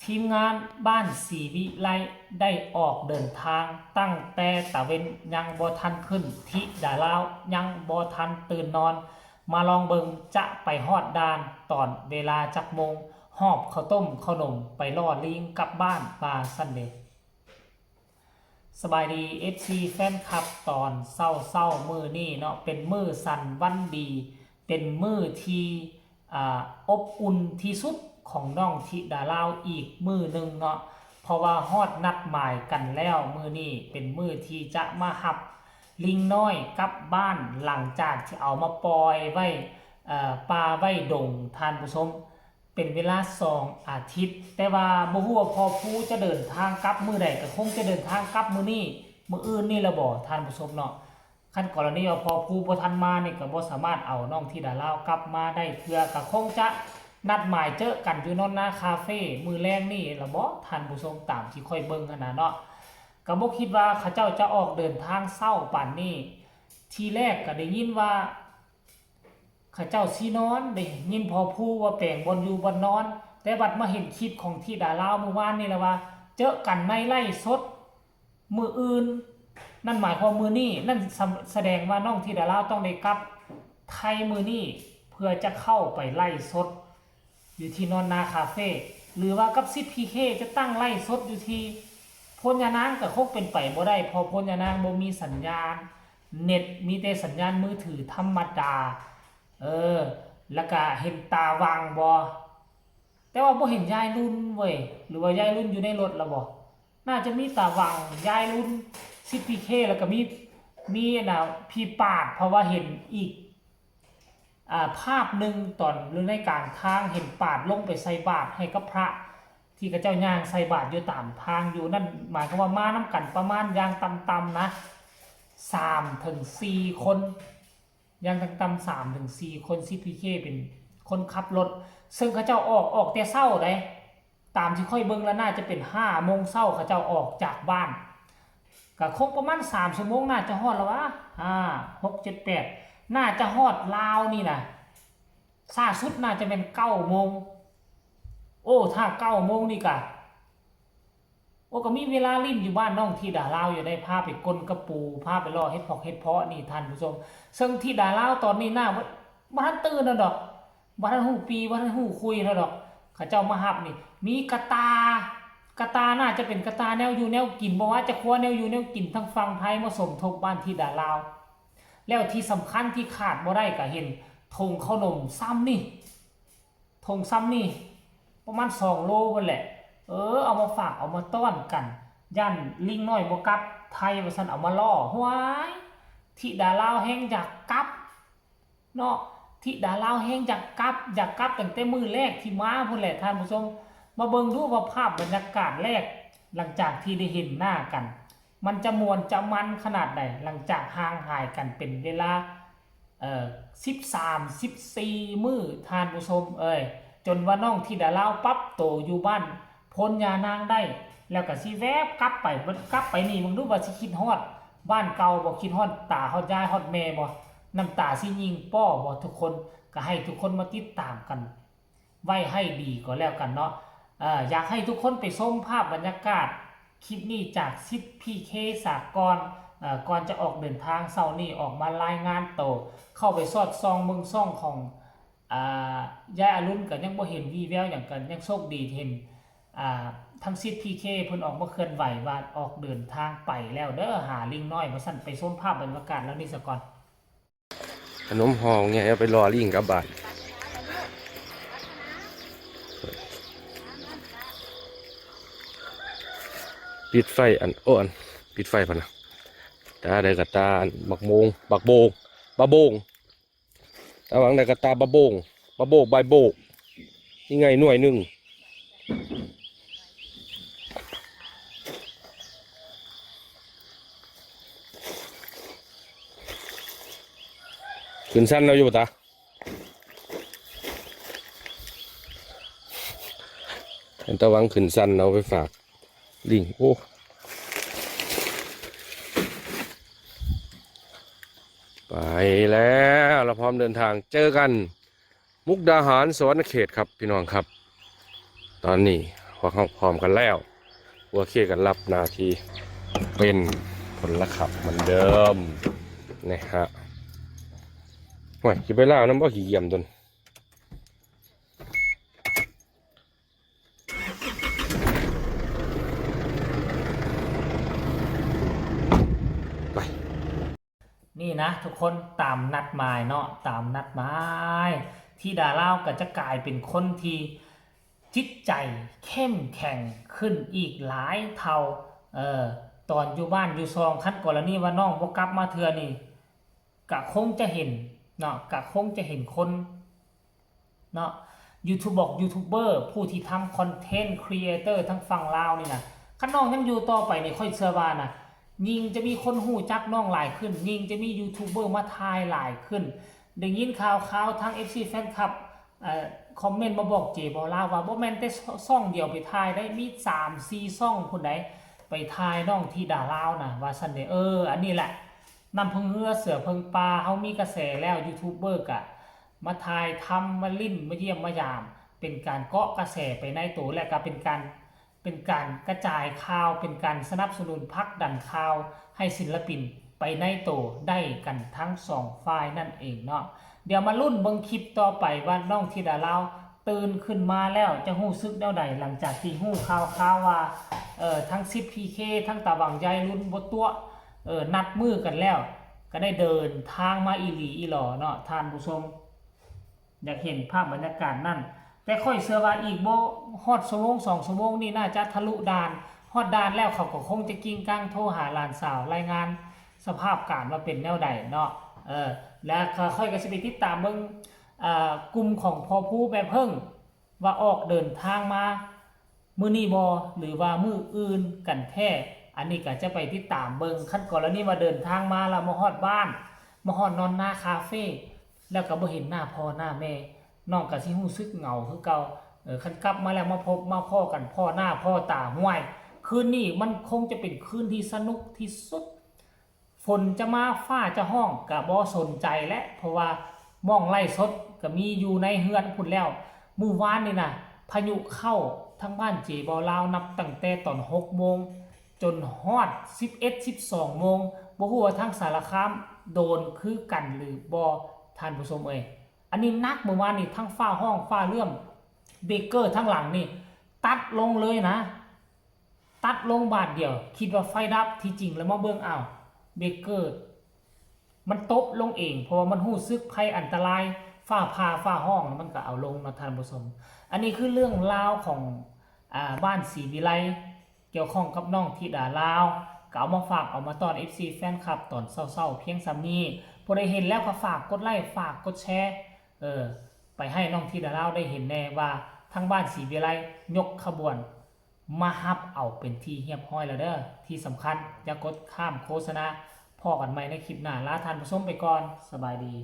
ทีมงานบ้านศรีวิไลได้ออกเดินทางตั้งแต่ตะเวนยังบ่ทันขึ้นทิดาลาวยังบ่ทันตื่นนอนมาลองเบิงจะไปฮอดดานตอนเวลาจักโมงหอบข้าวต้มขนมไปล่อลิงกลับบ้านปลาซันเดย์สบายดี FC แฟนคลับตอนเศร้ามือนี่เนาะเป็นมือสันวันดีเป็นมือที่อบอุ่นที่สุดของน้องธิดาลาวอีกมือหนึ่งเนาะเพราะว่าฮอดนัดหมายกันแล้วมือนี่เป็นมือที่จะมาหับลิงน้อยกลับบ้านหลังจากที่เอามาปล่อยไว้ปลาไว้ดงทานผู้ชมเป็นเวลา2 อาทิตย์แต่ว่าบ่ฮู้ว่าพอผู้จะเดินทางกลับมือใดก็คงจะเดินทางกลับมือนี้มืออื่นนี่ละบ่ทานผู้ชมเนาะขั้นกรณีว่าพอผู้บ่ทันมานี่ก็บ่สามารถเอาน้องธิดาลาวกลับมาได้เพื่อก็คงจะนัดหมายเจอกันอยู่นอนนาคาเฟ่มือแรงนี่ละบ่ทานผู้ชมตามที่ค่อยเบิ่งกันนะเนาะก็บ่คิดว่าเขาเจ้าจะออกเดินทางเช้าปานนี้ทีแรกก็ได้ยินว่าข้าเจ้าสินอนได้ยินพอผู้ว่าแปลงบนอยู่บนนอนแต่บัดมาเห็นคลิปของธิดาลาวเมื่อวานนี่แหละว่าเจอกันในไร่สดมืออื่นนั่นหมายความมือนี้นั่นแสดงว่าน้องธิดาลาวต้องได้กลับไทยมือนี้เพื่อจะเข้าไปไล่สดอยู่ที่นอนนาคาเฟ่หรือว่ากับซิพีเคจะตั้งไล่สดอยู่ที่พญานางก็คงเป็นไปบ่ได้พอพญานางบ่มีสัญญาณเน็ตมีแต่สัญญาณมือถือธรรมดาแล้วก็เห็นตาวางบ่แต่ว่าบ่เห็นยายรุ่นเว้ยหรือว่ายายรุ่นอยู่ในรถแล้วบ่น่าจะมีตาวางยายรุ่น10PK แล้วก็มีนะพี่ปาดเพราะว่าเห็นอีกภาพหนึ่งตอนหรือในกลางทางเห็นปาดลงไปใส่บาตรให้กับพระที่กระเจ้าย่างใส่บาตรอยู่ตามทางอยู่นั่นหมายความว่ามาน้ำกันประมาณย่างต่ำๆนะ3 ถึง 4 คนย่างต่ำๆ3 ถึง 4 คน10PKเป็นคนขับรถซึ่งเขาเจ้าออกแต่เช้าได้ตามที่ค่อยเบิ่งแล้วน่าจะเป็น5 โมงเช้าเขาเจ้าออกจากบ้านก็คงประมาณ3 ชั่วโมงน่าจะฮอดแล้ววะ6 7 8น่าจะฮอดลาวนี่นะช้าสุดน่าจะเป็น9 โมงโอ้ถ้า9 โมงนี่กะโอ้ก็มีเวลาลิ้นอยู่บ้านน้องธิดาลาวอยู่ได้พาไปกลกระปูพาไปรอเฮ็ดพอกเฮ็ดเพาะนี่ท่านผู้ชมซึ่งธิดาลาวตอนนี้น่าบ่ทันตื่นแล้วดอกบ่ทันฮู้ปีบ่ทันฮู้คุยแล้วดอกเขาเจ้ามาฮับนี่มีกระตน่าจะเป็นกระตาแนวอยู่แนวกินบ่ว่าจะครัวแนวอยู่แนวกินทั้งฝั่งไทยมาสมทบบ้านธิดาลาวแล้วที่สำคัญที่ขาดบ่ได้ก็เห็นธงขนมซ้ำนี่ธงซ้ำนี่ประมาณ2 โลนั่นแหละเอามาฝากเอามาต้อนกันย่านลิงน้อยบ่กลับไทยว่าซั่นเอามาล่อห้วยธิดาลาวแฮงอยากกลับเนาะธิดาลาวแฮงอยากกลับตั้งแต่มื้อแรกที่มาพุ่นแหละท่านผู้ชมมาเบิ่งดูว่าภาพบรรยากาศแรกหลังจากที่ได้เห็นหน้ากันมันจะมวนจะมันขนาดใดหลังจากห่างหายกันเป็นเวลา13-14 มื้อท่านผู้ชมจนว่าน้องธิดาลาวปรับโตอยู่บ้านพ้นยานางได้แล้วก็สิแวบกลับไปนี่มึงดูว่าสิคิดฮอดบ้านเก่าบ่คิดฮอดตาฮอดยายฮอดแม่บ่น้ำตาสิยิงป้อบ่ทุกคนก็ให้ทุกคนมาติดตามกันไว้ให้ดีก็แล้วกันเนาะอยากให้ทุกคนไปชมภาพบรรยากาศคลิปนี้จาก10PK สากลก่อนจะออกเดินทางเช้านี้ออกมารายงานโตเข้าไปสอดส่องเบิ่งซ่องของยายอรุณก็ยังบ่เห็นวีแววอย่างกันยังโชคดีเห็นทั้ง10PK เพิ่นออกมาเคลื่อนไหวว่าออกเดินทางไปแล้วเด้อหาลิงน้อยมาสั่นไปชมภาพบรรยากาศแล้วนี่ซะก่อนขนมห่อไงเอาไปรอลิงกับบาทปิดไฟปิดไฟพะนะตาได้กับตาบักโบงบะโบงตาหวังได้กับตาบะโบงใบโบกนี่ไงหน่วยหนึ่งขึ้นสั้นเราอยู่ตาตาหวังขึ้นสั้นเราไปฝากลิงโอ้ไปแล้วเราพร้อมเดินทางเจอกันมุกดาหารสวรรณเขตครับพี่น้องครับตอนนี้ พอเข้าพร้อมกันแล้วโอเคกันรับหน้าที่เป็นผลขับเหมือนเดิมนะฮะโอ้ยขี่ไปล่าน้ำบ่ขี่เยี่ยมจนไป นี่นะทุกคนตามนัดหมายเนาะตามนัดหมายที่ดาเล่าก็จะกลายเป็นคนที่จิตใจเข้มแข็งขึ้นอีกหลายเท่าตอนอยู่บ้านอยู่ซองคันกรณีว่าน้องบ่กลับมาเทื่อนี่ก็คงจะเห็นเนาะก็คงจะเห็นคนเนาะยูทูบเบอร์ผู้ที่ทำคอนเทนต์ครีเอเตอร์ทั้งฝั่งลาวนี่นะคันน้องยังอยู่ต่อไปนี่ค่อยเชื่อว่านะยิ่งจะมีคนหูจักน้องหลายขึ้นยิ่งจะมียูทูบเบอร์มาทายหลายขึ้นได้ยินข่าวทั้ง FC แฟนคลับคอมเมนต์มาบอกเจบอลาว่าบ่แม่นแต่ซ่องเดียวไปทายได้มี 3-4 ซ่องคนใดไปทายน้องที่ดาลาวนะว่าซั่นเด้อันนี้แหละนำเพิ่งเฮือเสือเพิ่งปลาเฮามีกระแสแล้วยูทูบเบอร์กะมาทายทำมาลิ้นมาเยี่ยมมายามเป็นการเกาะกระแสไปในตัวและก็เป็นการกระจายข่าวเป็นการสนับสนุนพักดันข่าวให้ศิลปินไปในตัวได้กันทั้งสองฝ่ายนั่นเองเนาะเดี๋ยวมาลุ้นเบิ่งคลิปต่อไปว่าน้องธิดาลาวตื่นขึ้นมาแล้วจะฮู้สึกแนวใดหลังจากที่ฮู้ข่าวว่าทั้ง10 PK ทั้งตาหวังใหญ่ลุ้นบ่ตัวนัดมือกันแล้วก็ได้เดินทางมาอีหลีอีหลอเนาะท่านผู้ชมอยากเห็นภาพบรรยากาศนั่นแต่ค่อยเชื่อว่าอีกบ่ฮอดชั่วโมง2ชั่วโมงนี่น่าจะทะลุด่านฮอดด่านแล้วเขาก็คงจะกิ้งก้างโทรหาหลานสาวรายงานสภาพการว่าเป็นแนวใดเนาะแล้วค่อยก็สิไปติดตามเบิ่งกลุ่มของพ่อผู้แม่เพิ่งว่าออกเดินทางมามื้อนี้บ่หรือว่ามื้ออื่นกันแท้อันนี้ก็จะไปติดตามเบิ่งขั้นก่อนแล้วนี่มาเดินทางมาแล้วมาฮอดบ้านมาฮอดนอนหน้าคาเฟ่แล้วก็บ่เห็นหน้าพ่อหน้าแม่น้องก็สิรู้สึกเหงาคือเก่าคันกลับมาแล้วมาพบมาพ่อกันพ่อหน้าพ่อตาห้วยคืนนี้มันคงจะเป็นคืนที่สนุกที่สุดฝนจะมาฟ้าจะห้องก็บ่สนใจและเพราะว่ามองไล่สดก็มีอยู่ในเฮือนพุ่นแล้วมื้อวานนี่นะพายุเข้าทั้งบ้านเจบ่ลาวนับตั้งแต่ตอน 6 โมงจนฮอด 11-12 โมงบ่ฮู้ว่าทางสารคามโดนคือกันหรือบ่ท่านผู้ชมอันนี้นักเมื่อวานนี่ทั้งฟ้าห้องฟ้าเลื่อมเบเกอร์ทั้งหลังนี่ตัดลงเลยนะตัดลงบาทเดียวคิดว่าไฟดับที่จริงแล้วมาเบิ่งเบเกอร์มันตบลงเองเพราะว่ามันรู้สึกภัยอันตรายฟ้าผ่าฟ้าห้องมันก็เอาลงมาท่านผู้ชมอันนี้คือเรื่องราวของบ้านศรีวิไลเกี่ยวข้องกับน้องธิดาลาวก็เอามาฝากเอามาตอน FC แฟนคลับตอนเศร้าๆเพียงซ้ำนี้ผู้ใดเห็นแล้วก็ฝากกดไลค์ฝากกดแชร์ไปให้น้องธิดาลาวได้เห็นแน่ว่าทั้งบ้านศรีวิไลยกขบวนมาฮับเอาเป็นที่เรียบร้อยแล้วเด้อที่สำคัญอย่ากดข้ามโฆษณาพอกันใหม่ในคลิปหน้าลาท่านผู้ชมไปก่อนสบายดี